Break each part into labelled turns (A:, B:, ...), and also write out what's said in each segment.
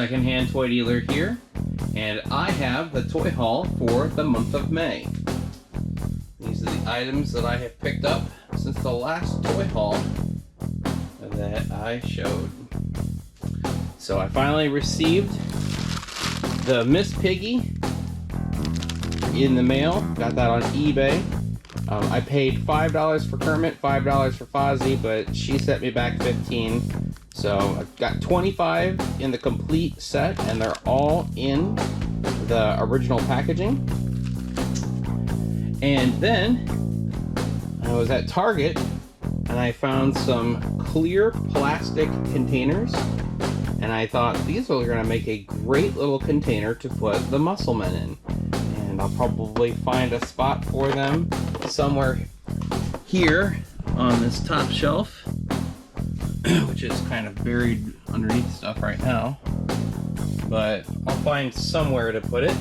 A: secondhand toy dealer here, and I have the toy haul for the month of May. These are the items that I have picked up since the last toy haul that I showed. So I finally received the Miss Piggy in the mail. Got that on eBay. I paid $5 for Kermit, $5 for Fozzie, but she sent me back 15. So I've got 25 in the complete set, and they're all in the original packaging. And then I was at Target and I found some clear plastic containers, and I thought these are going to make a great little container to put the Musclemen in. And I'll probably find a spot for them somewhere here on this top shelf, which is kind of buried underneath stuff right now, but I'll find somewhere to put it.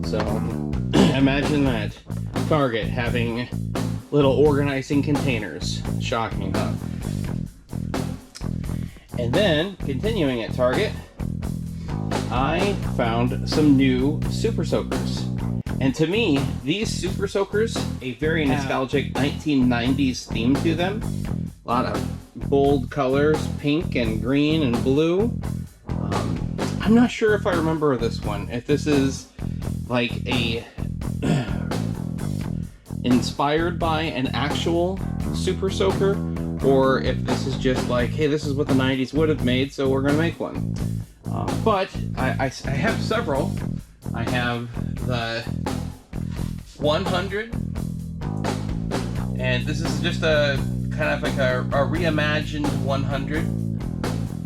A: So imagine that, Target having little organizing containers. Shocking, huh? And then, continuing at Target, I found some new Super Soakers. And to me, these Super Soakers, a very nostalgic 1990s theme to them. A lot of bold colors, pink and green and blue. I'm not sure if I remember this one. If this is like a inspired by an actual Super Soaker, or if this is just like, hey, this is what the 90s would have made, so we're gonna make one. But I have several. I have the 100, and this is just a kind of like a reimagined 100,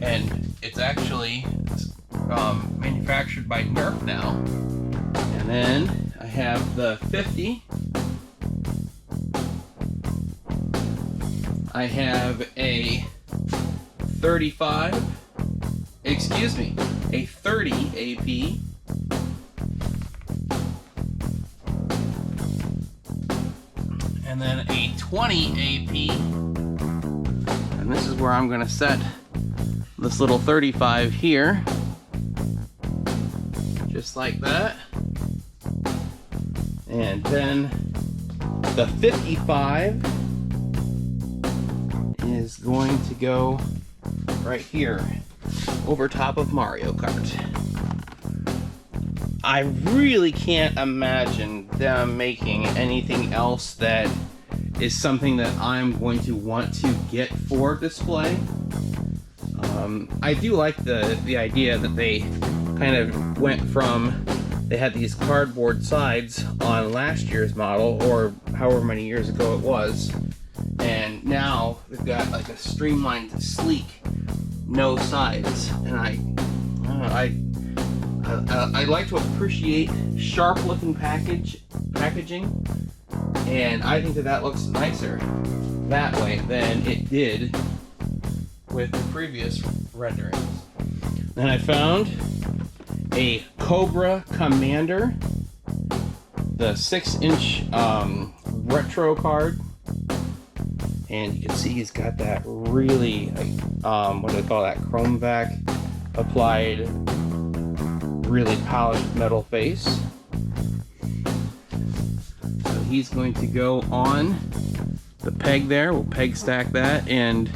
A: and it's actually manufactured by Nerf now. And then I have the 50. I have a 35. Excuse me, a 30 AP. And then a 20 AP. And this is where I'm going to set this little 35 here. Just like that. And then the 55 is going to go right here over top of Mario Kart. I really can't imagine them making anything else that is something that I'm going to want to get for display. I do like the idea that they kind of went from, they had these cardboard sides on last year's model, or however many years ago it was, and now they've got like a streamlined, sleek, no sides. And I like to appreciate sharp looking packaging, and I think that looks nicer that way than it did with the previous renderings. Then I found a Cobra Commander, the 6-inch retro card, and you can see he's got that really what do they call that, chrome vac applied, really polished metal face. So he's going to go on the peg there. We'll peg stack that, and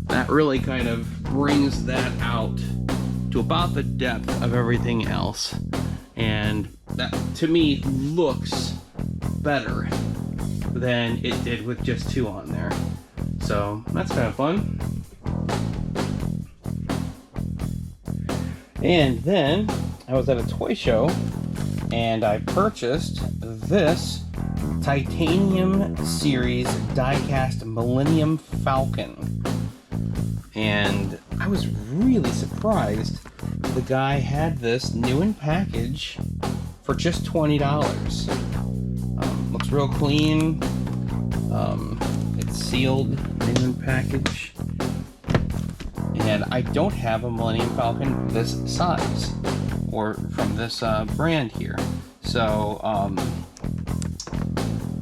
A: that really kind of brings that out to about the depth of everything else, and that to me looks better than it did with just two on there. So that's kind of fun. And then I was at a toy show and I purchased this Titanium Series diecast Millennium Falcon. And I was really surprised the guy had this new in package for just $20. Looks real clean. It's sealed, new in package. And I don't have a Millennium Falcon this size, or from this brand here. So I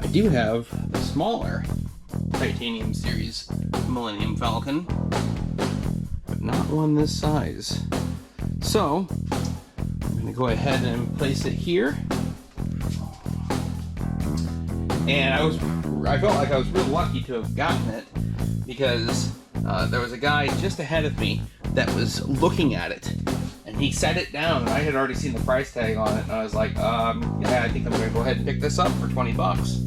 A: do have the smaller Titanium Series Millennium Falcon, but not one this size. So I'm going to go ahead and place it here. And I felt like I was real lucky to have gotten it, because there was a guy just ahead of me that was looking at it, and he set it down, and I had already seen the price tag on it, and I was like, yeah, I think I'm going to go ahead and pick this up for 20 bucks.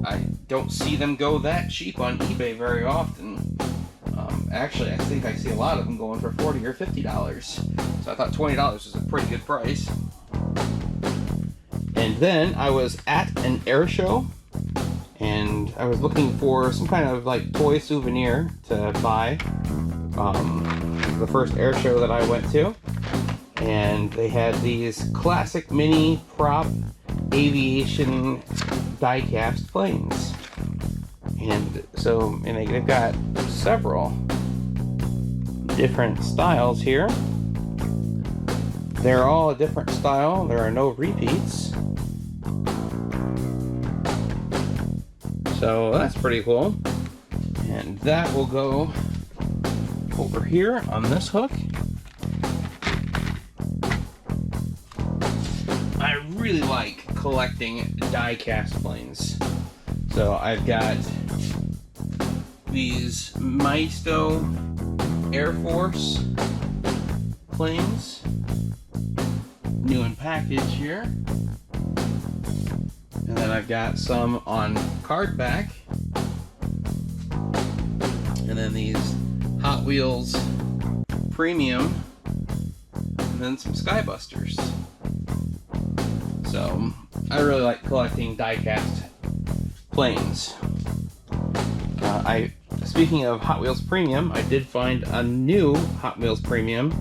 A: I don't see them go that cheap on eBay very often. Actually, I think I see a lot of them going for $40 or $50. So I thought $20 was a pretty good price. And then I was at an air show, and I was looking for some kind of like toy souvenir to buy. The first air show that I went to, and they had these classic mini prop aviation die-cast planes. And so, they've got several different styles here. They're all a different style. There are no repeats. So that's pretty cool. And that will go over here on this hook. I really like collecting die-cast planes. So I've got these Maisto Air Force planes, new in package here. And then I've got some on card back. And then these Hot Wheels Premium. And then some Skybusters. So I really like collecting die-cast planes. Speaking of Hot Wheels Premium, I did find a new Hot Wheels Premium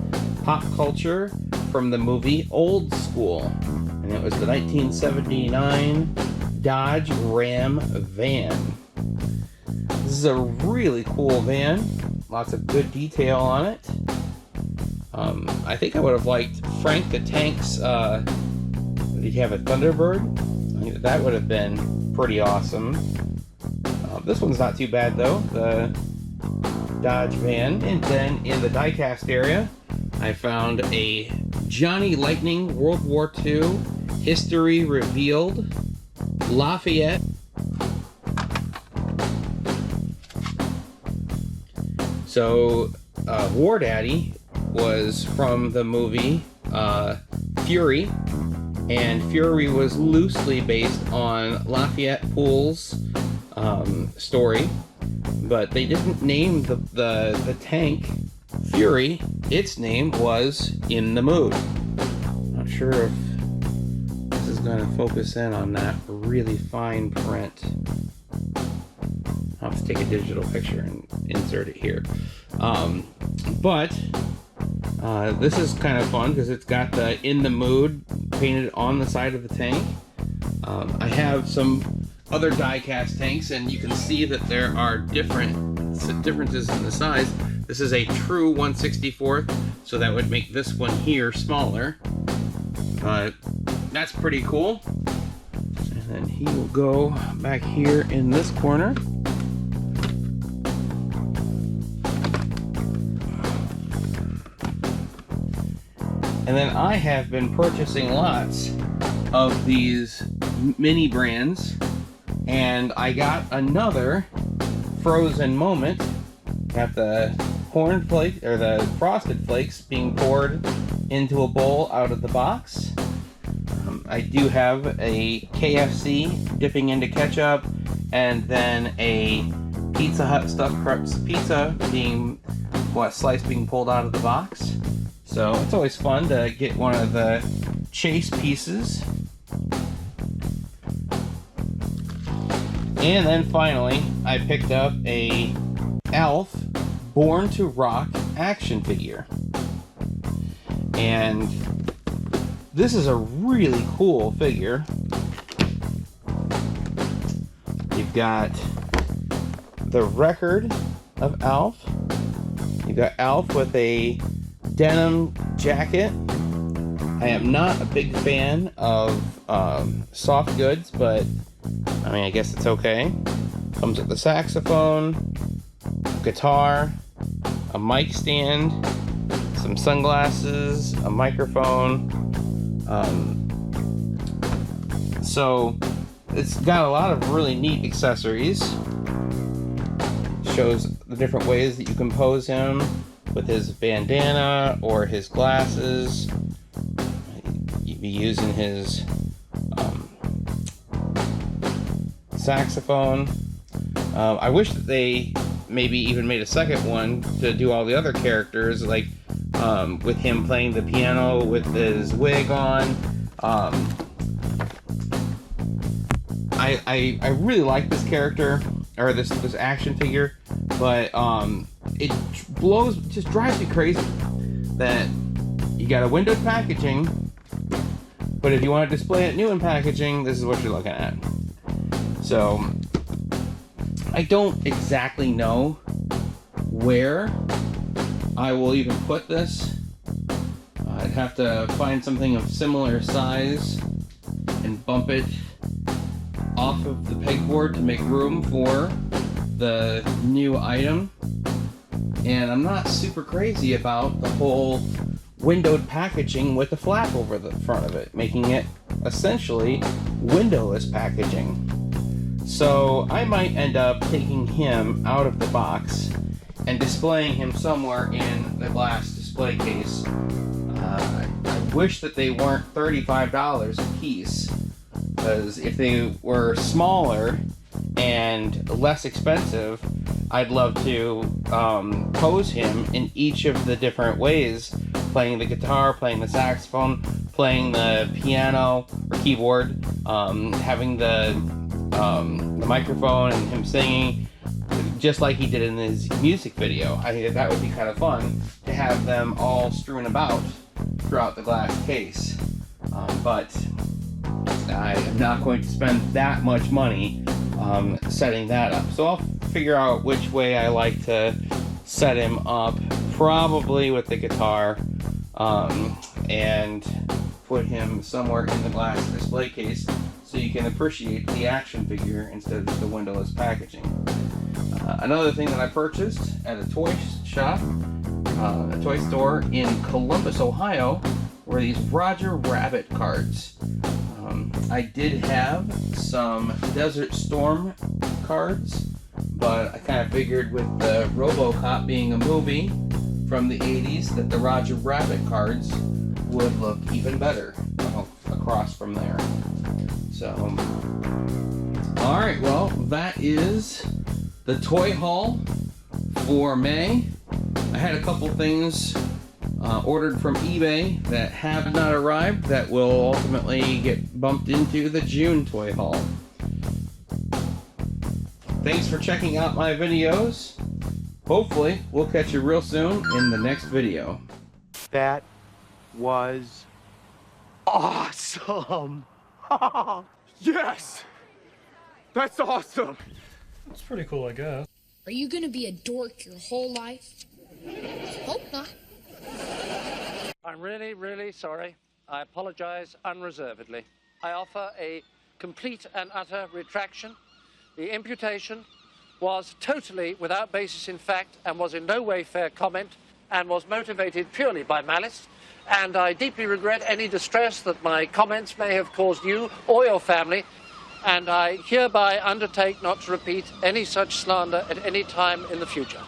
A: pop culture from the movie Old School, and it was the 1979 Dodge Ram van. This is a really cool van, lots of good detail on it. I think I would have liked Frank the Tank's, did he have a Thunderbird? I think that would have been pretty awesome. This one's not too bad though, the Dodge van. And then in the diecast area, I found a Johnny Lightning World War II History Revealed Lafayette. So War Daddy was from the movie Fury, and Fury was loosely based on Lafayette Pool's story, but they didn't name the tank Fury. Its name was In the Mood. Not sure if this is going to focus in on that really fine print. I'll have to take a digital picture and insert it here. But this is kind of fun because it's got the In the Mood painted on the side of the tank. I have some other die-cast tanks, and you can see that there are differences in the size. This is a true 1/64th, so that would make this one here smaller. That's pretty cool. And then he will go back here in this corner. And then I have been purchasing lots of these mini brands, and I got another frozen moment. Got the corn flake or the frosted flakes being poured into a bowl out of the box. I do have a KFC dipping into ketchup, and then a Pizza Hut stuffed crust pizza being sliced being pulled out of the box. So it's always fun to get one of the chase pieces. And then finally, I picked up a Alf Born to Rock action figure. And this is a really cool figure. You've got the record of Alf. You've got Alf with a denim jacket. I am not a big fan of soft goods, but I mean, I guess it's okay. Comes with the saxophone, guitar, a mic stand, some sunglasses, a microphone. So it's got a lot of really neat accessories. Shows the different ways that you can pose him with his bandana or his glasses. You'd be using his saxophone. I wish that they maybe even made a second one to do all the other characters, like with him playing the piano with his wig on. I really like this character, or this action figure, but it just drives me crazy that you got a windowed packaging, but if you want to display it new in packaging, this is what you're looking at. So I don't exactly know where I will even put this. I'd have to find something of similar size and bump it off of the pegboard to make room for the new item. And I'm not super crazy about the whole windowed packaging with a flap over the front of it, making it essentially windowless packaging. So I might end up taking him out of the box and displaying him somewhere in the glass display case. I wish that they weren't $35 a piece, because if they were smaller and less expensive, I'd love to pose him in each of the different ways, playing the guitar, playing the saxophone, playing the piano or keyboard, having the microphone and him singing just like he did in his music video. I think that would be kind of fun to have them all strewn about throughout the glass case. But I am not going to spend that much money setting that up. So I'll figure out which way I like to set him up, probably with the guitar, and put him somewhere in the glass display case so you can appreciate the action figure instead of the windowless packaging. Another thing that I purchased at a toy shop, a toy store in Columbus, Ohio, were these Roger Rabbit cards. I did have some Desert Storm cards, but I kind of figured with the RoboCop being a movie from the 80s that the Roger Rabbit cards would look even better across from there. So, alright, well, that is the toy haul for May. I had a couple things ordered from eBay that have not arrived that will ultimately get bumped into the June toy haul. Thanks for checking out my videos. Hopefully, we'll catch you real soon in the next video.
B: That was awesome! Yes! That's awesome!
C: That's pretty cool, I guess.
D: Are you gonna be a dork your whole life? Hope not.
E: I'm really, really sorry. I apologize unreservedly. I offer a complete and utter retraction. The imputation was totally without basis in fact and was in no way fair comment and was motivated purely by malice. And I deeply regret any distress that my comments may have caused you or your family. And I hereby undertake not to repeat any such slander at any time in the future.